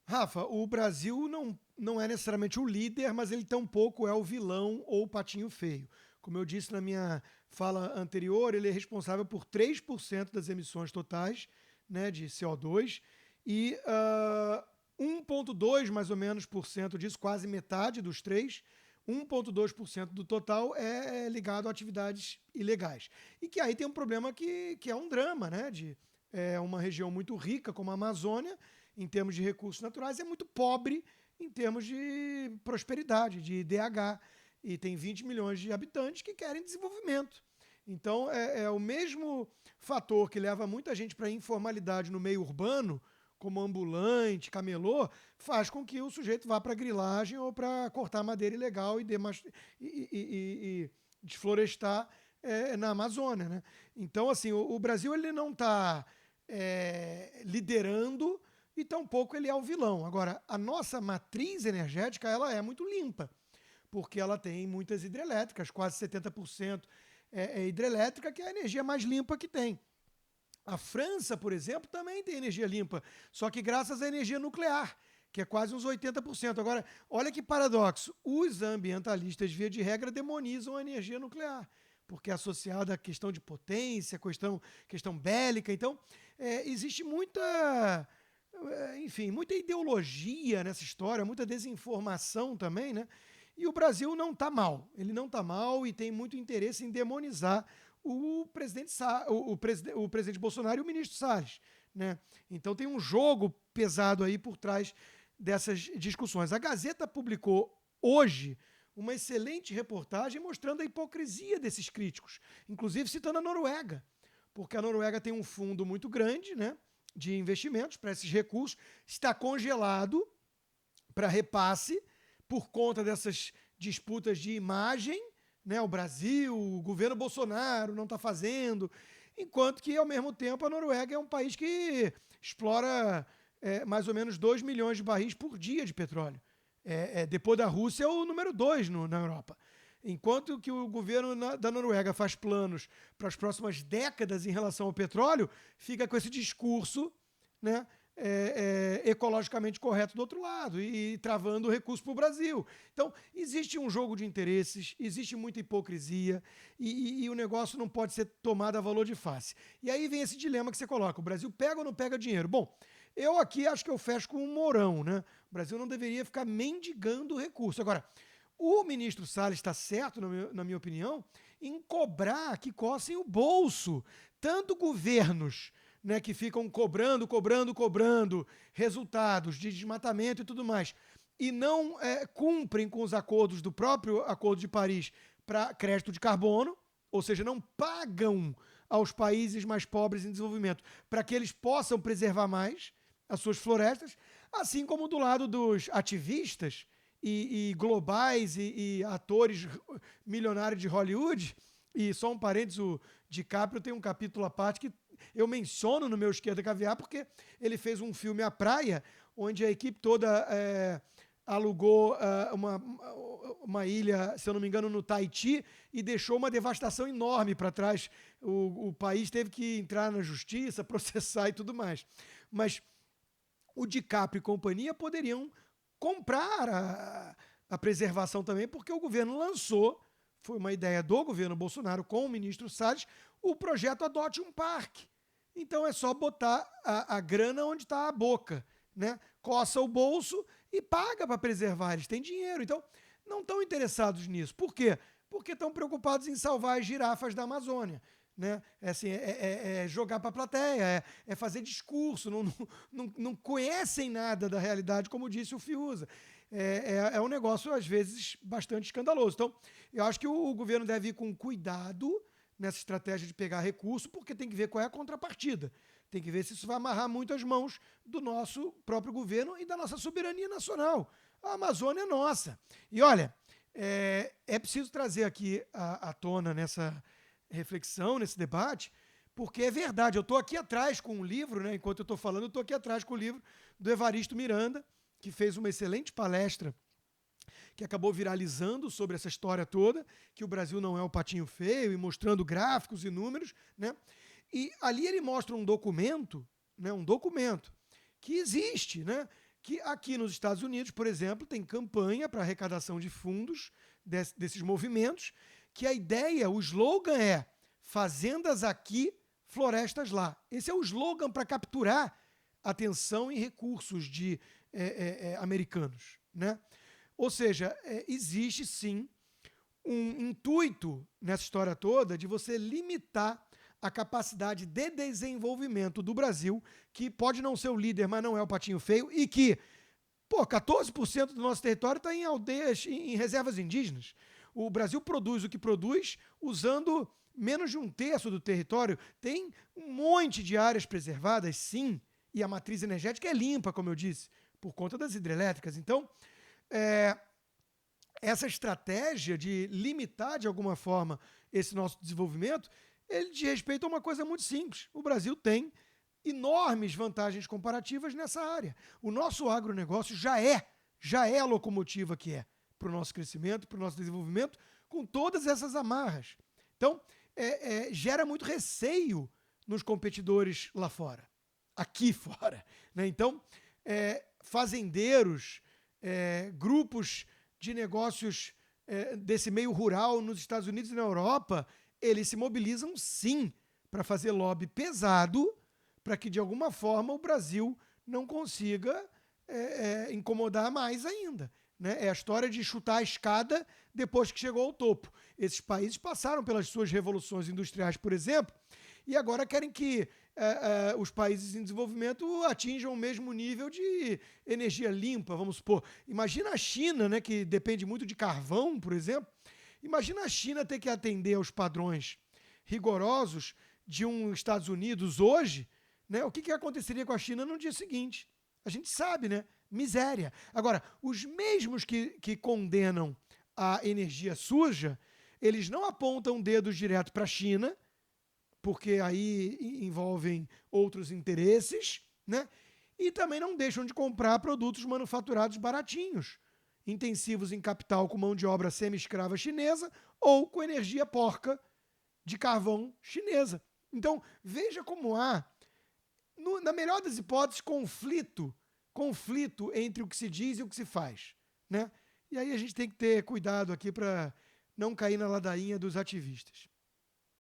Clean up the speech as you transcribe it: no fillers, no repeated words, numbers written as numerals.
Rafa, o Brasil não é necessariamente o líder, mas ele tampouco é o vilão ou o patinho feio. Como eu disse na minha fala anterior, ele é responsável por 3% das emissões totais, né, de CO2 e 1,2 mais ou menos por cento disso, quase metade dos 3, 1,2% do total é ligado a atividades ilegais. E que aí tem um problema que é um drama, né? É uma região muito rica como a Amazônia, em termos de recursos naturais, é muito pobre em termos de prosperidade, de IDH. E tem 20 milhões de habitantes que querem desenvolvimento. Então, é o mesmo fator que leva muita gente para a informalidade no meio urbano, como ambulante, camelô, faz com que o sujeito vá para grilagem ou para cortar madeira ilegal e desflorestar na Amazônia. Né? Então, assim, o Brasil ele não está liderando e tampouco ele é o vilão. Agora, a nossa matriz energética ela é muito limpa, porque ela tem muitas hidrelétricas, quase 70% é hidrelétrica, que é a energia mais limpa que tem. A França, por exemplo, também tem energia limpa, só que graças à energia nuclear, que é quase uns 80%. Agora, olha que paradoxo: os ambientalistas, via de regra, demonizam a energia nuclear, porque é associada à questão de potência, questão bélica. Então, existe enfim, muita ideologia nessa história, muita desinformação também, né? E o Brasil não está mal. Ele não está mal e tem muito interesse em demonizar o presidente Bolsonaro e o ministro Salles. Né? Então tem um jogo pesado aí por trás dessas discussões. A Gazeta publicou hoje uma excelente reportagem mostrando a hipocrisia desses críticos, inclusive citando a Noruega, porque a Noruega tem um fundo muito grande, né, de investimentos para esses recursos, está congelado para repasse por conta dessas disputas de imagem, né? O Brasil, o governo Bolsonaro não está fazendo, enquanto que, ao mesmo tempo, a Noruega é um país que explora mais ou menos 2 milhões de barris por dia de petróleo. Depois da Rússia, é o número 2 na Europa. Enquanto que o governo da Noruega faz planos para as próximas décadas em relação ao petróleo, fica com esse discurso, né, ecologicamente correto do outro lado e travando o recurso para o Brasil. Então, existe um jogo de interesses, existe muita hipocrisia e o negócio não pode ser tomado a valor de face. E aí vem esse dilema que você coloca: o Brasil pega ou não pega dinheiro? Bom, eu aqui acho que eu fecho com um Mourão, né? O Brasil não deveria ficar mendigando o recurso. Agora, o ministro Salles está certo, na minha opinião, em cobrar que cossem o bolso. Tanto governos, né, que ficam cobrando resultados de desmatamento e tudo mais, e não cumprem com os acordos do próprio Acordo de Paris para crédito de carbono, ou seja, não pagam aos países mais pobres em desenvolvimento para que eles possam preservar mais as suas florestas, assim como do lado dos ativistas e globais e atores milionários de Hollywood. E só um parênteses, o DiCaprio tem um capítulo à parte que eu menciono no meu Esquerda Caviar, porque ele fez um filme A Praia, onde a equipe toda alugou uma ilha, se eu não me engano, no Tahiti, e deixou uma devastação enorme para trás. O país teve que entrar na justiça, processar e tudo mais. Mas o DiCaprio e companhia poderiam comprar a preservação também, porque o governo lançou, foi uma ideia do governo Bolsonaro com o ministro Salles, o projeto Adote um Parque. Então é só botar a grana onde está a boca, né? Coça o bolso e paga para preservar. Eles têm dinheiro. Então não estão interessados nisso. Por quê? Porque estão preocupados em salvar as girafas da Amazônia. Né? Jogar para a plateia, fazer discurso, não conhecem nada da realidade, como disse o Fiuza. É um negócio, às vezes, bastante escandaloso. Então, eu acho que o governo deve ir com cuidado nessa estratégia de pegar recurso, porque tem que ver qual é a contrapartida. Tem que ver se isso vai amarrar muito as mãos do nosso próprio governo e da nossa soberania nacional. A Amazônia é nossa. E olha, é preciso trazer aqui à tona nessa reflexão, nesse debate, porque é verdade. Eu estou aqui atrás com um livro, né? Enquanto eu estou falando, eu estou aqui atrás com o livro do Evaristo Miranda, que fez uma excelente palestra que acabou viralizando sobre essa história toda, que o Brasil não é o patinho feio, e mostrando gráficos e números, né? E ali ele mostra um documento, né? Um documento que existe, né? que aqui nos Estados Unidos, por exemplo, tem campanha para arrecadação de fundos desses movimentos, que a ideia, o slogan é fazendas aqui, florestas lá. Esse é o slogan para capturar atenção e recursos de americanos, né? Ou seja, existe sim um intuito nessa história toda de você limitar a capacidade de desenvolvimento do Brasil, que pode não ser o líder, mas não é o patinho feio, e que, 14% do nosso território está em aldeias, em reservas indígenas. O Brasil produz o que produz usando menos de 1/3 do território. Tem um monte de áreas preservadas, sim, e a matriz energética é limpa, como eu disse, por conta das hidrelétricas. Então, essa estratégia de limitar, de alguma forma, esse nosso desenvolvimento, ele diz respeito a uma coisa muito simples. O Brasil tem enormes vantagens comparativas nessa área. O nosso agronegócio já é a locomotiva que é para o nosso crescimento, para o nosso desenvolvimento, com todas essas amarras. Então, gera muito receio nos competidores lá fora, aqui fora, né? Então, fazendeiros, grupos de negócios desse meio rural nos Estados Unidos e na Europa, eles se mobilizam sim para fazer lobby pesado para que, de alguma forma, o Brasil não consiga incomodar mais ainda, né? É a história de chutar a escada depois que chegou ao topo. Esses países passaram pelas suas revoluções industriais, por exemplo, e agora querem que os países em desenvolvimento atinjam o mesmo nível de energia limpa, vamos supor. Imagina a China, né, que depende muito de carvão, por exemplo. Imagina a China ter que atender aos padrões rigorosos de um Estados Unidos hoje, né? O que aconteceria com a China no dia seguinte? A gente sabe, né? Miséria. Agora, os mesmos que condenam a energia suja, eles não apontam dedos direto para a China, porque aí envolvem outros interesses, né? E também não deixam de comprar produtos manufaturados baratinhos, intensivos em capital com mão de obra semi-escrava chinesa ou com energia porca de carvão chinesa. Então, veja como há, na melhor das hipóteses, conflito entre o que se diz e o que se faz, né? E aí a gente tem que ter cuidado aqui para não cair na ladainha dos ativistas.